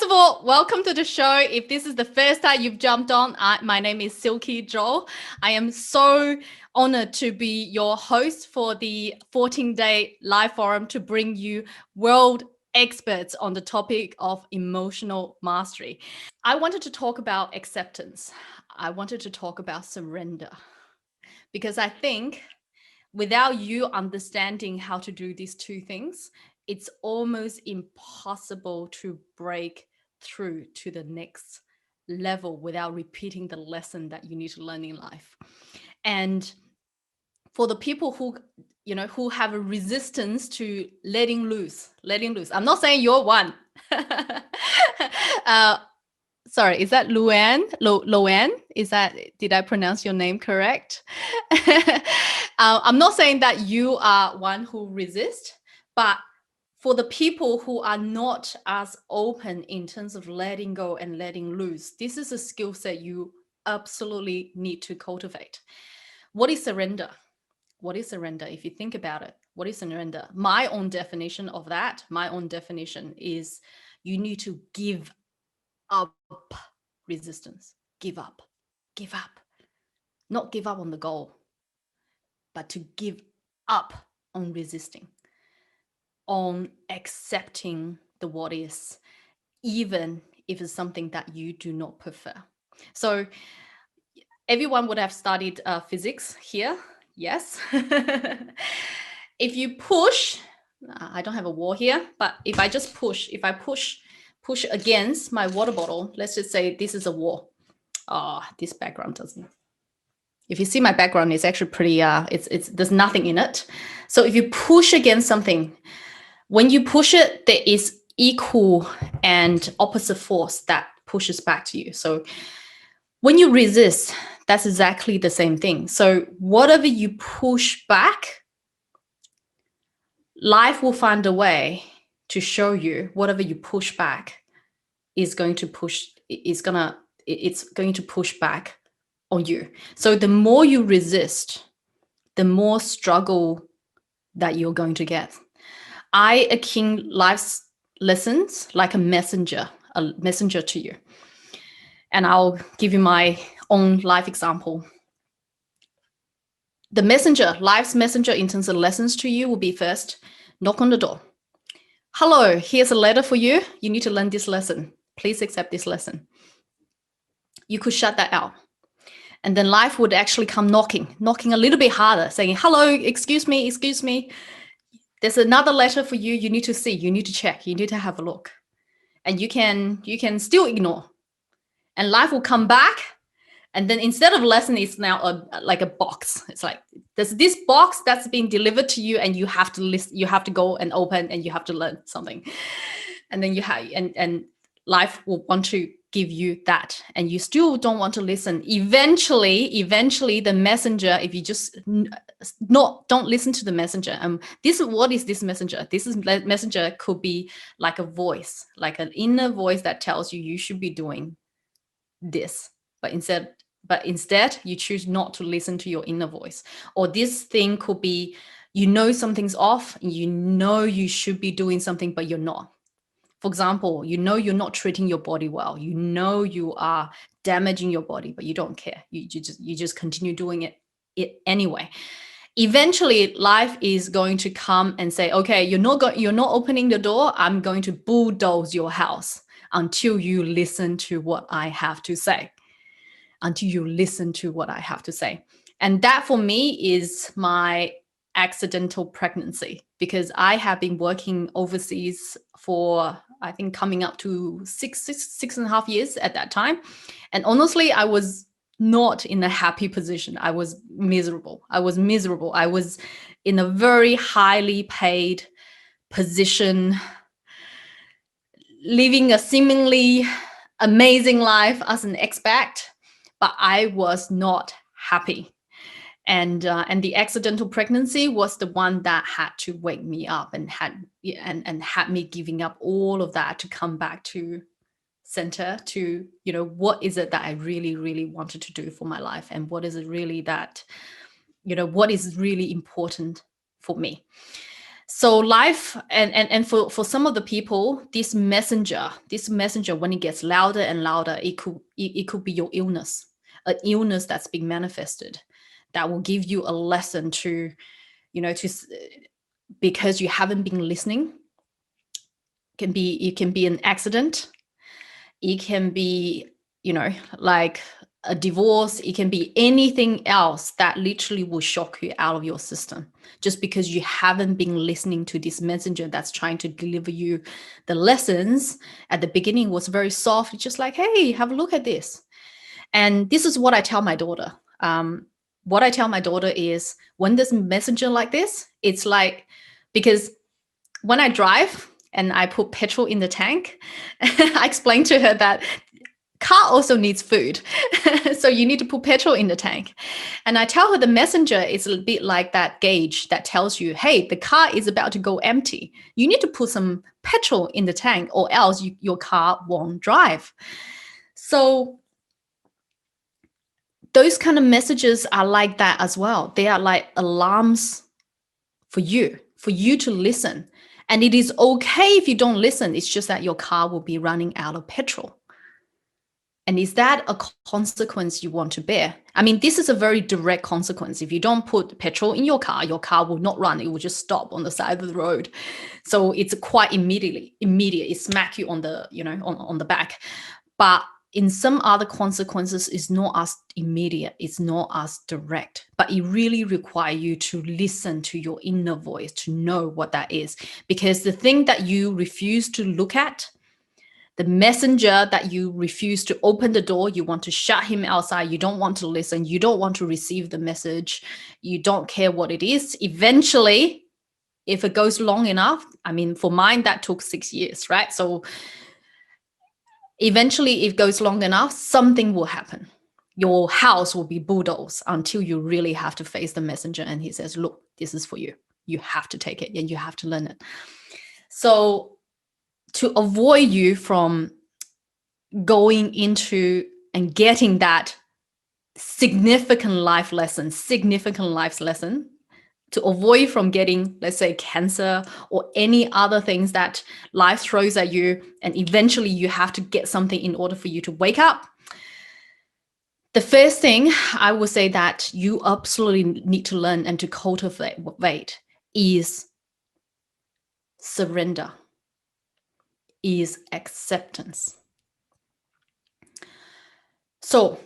First of all, welcome to the show. If this is the first time you've jumped on, my name is Silky Zhou. I am so honored to be your host for the 14-day live forum to bring you world experts on the topic of emotional mastery. I wanted to talk about acceptance. I wanted to talk about surrender because I think without you understanding how to do these two things, it's almost impossible to break through to the next level without repeating the lesson that you need to learn in life. And for the people who have a resistance to letting loose, I'm not saying you're one. Sorry, is that Luann? Luann? Did I pronounce your name correct? I'm not saying that you are one who resists, but for the people who are not as open in terms of letting go and letting loose, this is a skill set you absolutely need to cultivate. What is surrender? What is surrender? If you think about it, what is surrender? My own definition of that, is you need to give up resistance. Give up. Not give up on the goal, but to give up on resisting, on accepting the what is, even if it's something that you do not prefer. So everyone would have studied physics here. Yes. If you push, I don't have a wall here, but if I push against my water bottle, let's just say this is a wall. This background doesn't. If you see my background, it's actually pretty, there's nothing in it. So if you push against something, when you push it, there is equal and opposite force that pushes back to you. So when you resist, that's exactly the same thing. So whatever you push back, life will find a way to show you whatever you push back it's going to push back on you. So the more you resist, the more struggle that you're going to get. I akin life's lessons like a messenger to you. And I'll give you my own life example. The messenger, life's messenger in terms of lessons to you will be first, knock on the door. Hello, here's a letter for you. You need to learn this lesson. Please accept this lesson. You could shut that out. And then life would actually come knocking a little bit harder, saying, hello, excuse me. There's another letter for you. You need to see, you need to check, you need to have a look. And you can still ignore. And life will come back. And then instead of lesson, it's now like a box. It's like, there's this box that's being delivered to you and you have to list, you have to go and open and you have to learn something. And then and life will want to give you that and you still don't want to listen. Eventually the messenger, if you just don't listen to the messenger. What is this messenger? Messenger could be like a voice, like an inner voice that tells you should be doing this, but instead you choose not to listen to your inner voice. Or this thing could be, something's off, you should be doing something, but you're not. For example, you're not treating your body well. You are damaging your body, but you don't care. You just continue doing it anyway. Eventually, life is going to come and say, okay, you're not opening the door. I'm going to bulldoze your house until you listen to what I have to say. And that for me is my accidental pregnancy, because I have been working overseas for, I think, coming up to six and a half years at that time. And honestly, I was not in a happy position. I was miserable. I was in a very highly paid position, living a seemingly amazing life as an expat, but I was not happy. And the accidental pregnancy was the one that had to wake me up and had me giving up all of that to come back to center, to what is it that I really, really wanted to do for my life, and what is it really that what is really important for me. So life and for some of the people, this messenger, when it gets louder and louder, it could be your illness, an illness that's being manifested, that will give you a lesson to, because you haven't been listening. It can be an accident. It can be, like a divorce. It can be anything else that literally will shock you out of your system, just because you haven't been listening to this messenger that's trying to deliver you the lessons. At the beginning was very soft. It's just like, hey, have a look at this. And this is what I tell my daughter. What I tell my daughter is, when there's a messenger like this, it's like, because when I drive and I put petrol in the tank, I explain to her that car also needs food. So you need to put petrol in the tank. And I tell her the messenger is a bit like that gauge that tells you, hey, the car is about to go empty. You need to put some petrol in the tank, or else your car won't drive. So those kind of messages are like that as well. They are like alarms for you to listen. And it is okay if you don't listen. It's just that your car will be running out of petrol. And is that a consequence you want to bear? I mean, this is a very direct consequence. If you don't put petrol in your car will not run. It will just stop on the side of the road. So it's quite immediate. It smack you on the, on the back. But in some other consequences, it's not as immediate, it's not as direct, but it really requires you to listen to your inner voice to know what that is. Because the thing that you refuse to look at, the messenger that you refuse to open the door, you want to shut him outside, you don't want to listen, you don't want to receive the message, you don't care what it is. Eventually, if it goes long enough, I mean, for mine, that took 6 years, right? So eventually, if it goes long enough, something will happen. Your house will be bulldozed until you really have to face the messenger. And he says, look, this is for you. You have to take it and you have to learn it. So to avoid you from going into and getting that significant life lesson, to avoid from getting, let's say, cancer or any other things that life throws at you, and eventually you have to get something in order for you to wake up. The first thing I would say that you absolutely need to learn and to cultivate is surrender, is acceptance. So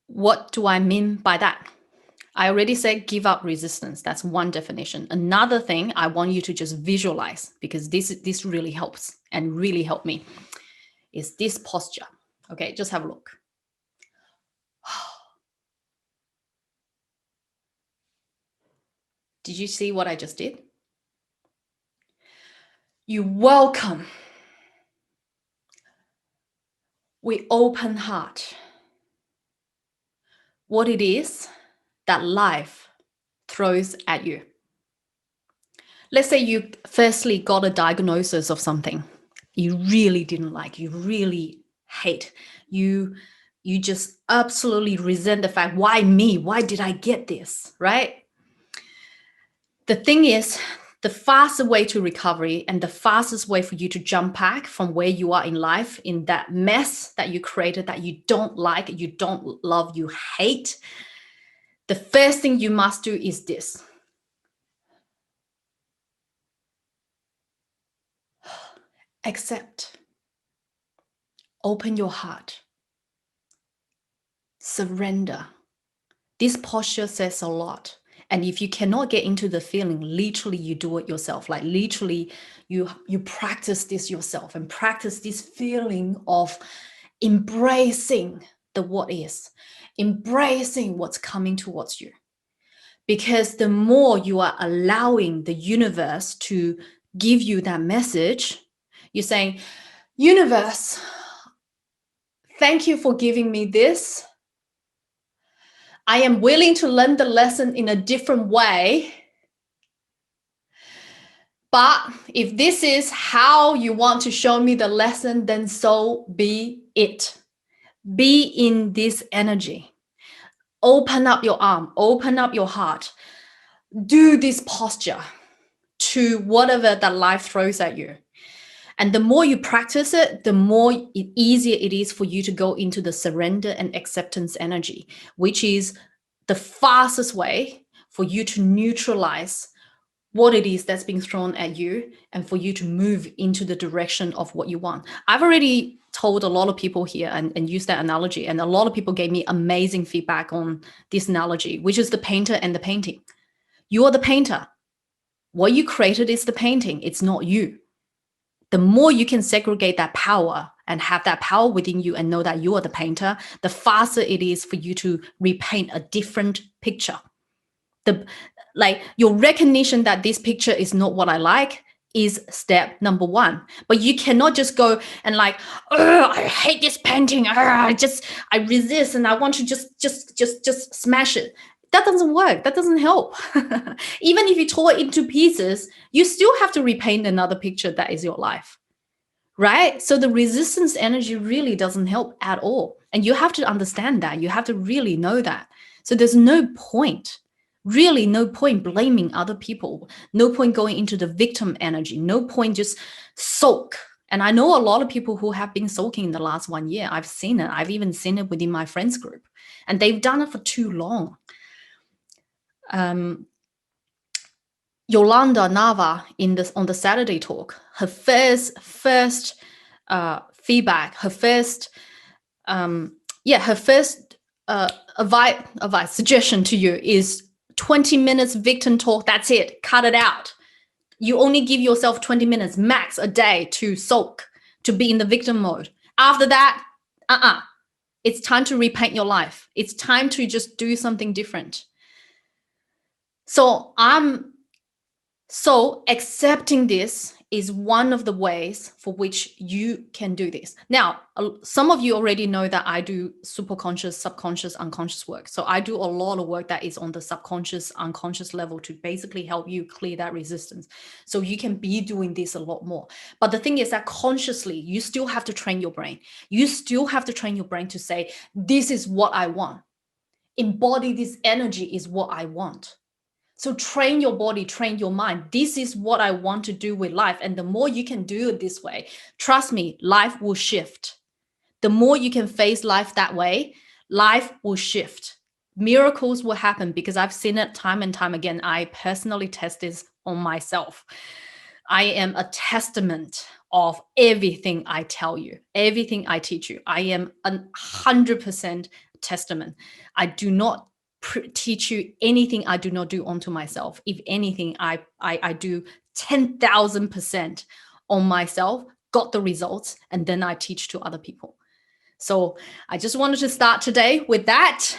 what do I mean by that? I already said give up resistance. That's one definition. Another thing I want you to just visualize, because this really helps and really helped me, is this posture. Okay, just have a look. Did you see what I just did? You welcome with open heart what it is that life throws at you. Let's say you firstly got a diagnosis of something you really didn't like, you really hate, you just absolutely resent the fact, why me? Why did I get this, right? The thing is, the fastest way to recovery and the fastest way for you to jump back from where you are in life, in that mess that you created, that you don't like, you don't love, you hate, the first thing you must do is this. Accept. Open your heart. Surrender. This posture says a lot. And if you cannot get into the feeling, literally you do it yourself. Like literally you practice this yourself and practice this feeling of embracing the what is, embracing what's coming towards you. Because the more you are allowing the universe to give you that message, you're saying, universe, thank you for giving me this. I am willing to learn the lesson in a different way. But if this is how you want to show me the lesson, then so be it. Be in this energy. Open up your arm, open up your heart. Do this posture to whatever that life throws at you. And the more you practice it, the more easier it is for you to go into the surrender and acceptance energy, which is the fastest way for you to neutralize what it is that's being thrown at you and for you to move into the direction of what you want. I've already told a lot of people here and used that analogy, and a lot of people gave me amazing feedback on this analogy, which is the painter and the painting. You are the painter. What you created is the painting. It's not you. The more you can segregate that power and have that power within you and know that you are the painter, the faster it is for you to repaint a different picture. Like your recognition that this picture is not what I like is step number one. But you cannot just go and like, oh, I hate this painting. I resist and I want to just smash it. That doesn't work. That doesn't help. Even if you tore it into pieces, you still have to repaint another picture that is your life, right? So the resistance energy really doesn't help at all. And you have to understand that. You have to really know that. So there's no point, really no point blaming other people. No point going into the victim energy. No point just sulk. And I know a lot of people who have been sulking in the last 1 year. I've seen it. I've even seen it within my friends group. And they've done it for too long. Yolanda Nava on the Saturday talk, her first feedback, her first advice suggestion to you is 20 minutes victim talk. That's it. Cut it out. You only give yourself 20 minutes max a day to sulk, to be in the victim mode. After that, it's time to repaint your life. It's time to just do something different. So accepting this is one of the ways for which you can do this. Now, some of you already know that I do superconscious, subconscious, unconscious work. So I do a lot of work that is on the subconscious, unconscious level to basically help you clear that resistance. So you can be doing this a lot more. But the thing is that consciously, you still have to train your brain. You still have to train your brain to say, this is what I want. Embody this energy is what I want. So train your body, train your mind. This is what I want to do with life. And the more you can do it this way, trust me, life will shift. The more you can face life that way, life will shift. Miracles will happen because I've seen it time and time again. I personally test this on myself. I am a testament of everything I tell you, everything I teach you. I am 100% testament. I do not teach you anything I do not do onto myself. If anything, I do 10,000% on myself, got the results, and then I teach to other people. So I just wanted to start today with that.